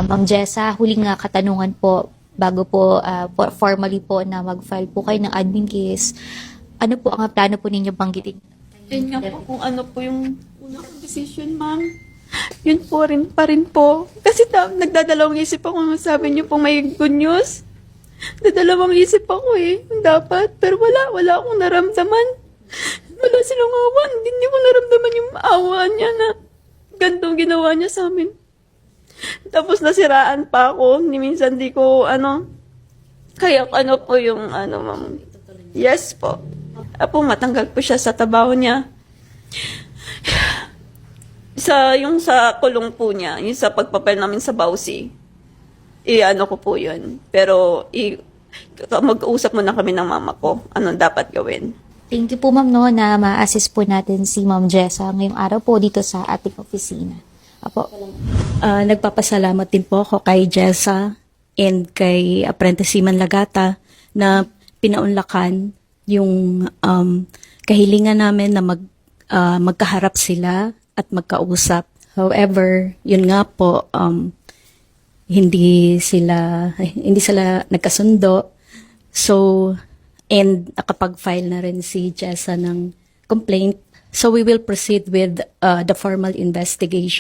Ma'am Jessa, huling nga katanungan po bago po formally po na mag-file po kayo ng admin case. Ano po ang plano po ninyo banggitin? Yun nga po kung ano po yung unang decision, ma'am. Yun po rin pa rin po. Kasi nagdadalawang isip ako. Sabi niyo po may good news. Dadalawang isip ako dapat. Pero wala akong naramdaman. Wala silang awa. Hindi ko naramdaman yung awa niya na gantong ginawa niya sa amin. Tapos nasiraan pa ako. Minsan di ko kaya ano po yung ma'am. Yes po. Apo, matanggal po siya sa trabaho niya. Yung sa kulong po niya, yung sa pagpapel namin sa Bausi, ko po yun. Pero, mag-uusap muna kami ng mama ko, anong dapat gawin. Thank you po ma'am no, na ma-assist po natin si Ma'am Jessa ngayong araw po dito sa ating opisina. Apo. Nagpapasalamat din po ako kay Jessa and kay Apprentice Seaman Lagata na pinaunlakan yung kahilingan namin na magkaharap sila at magkausap. However, yun nga po, hindi sila nagkasundo. So, and nakapag-file na rin si Jessa ng complaint. So, we will proceed with the formal investigation.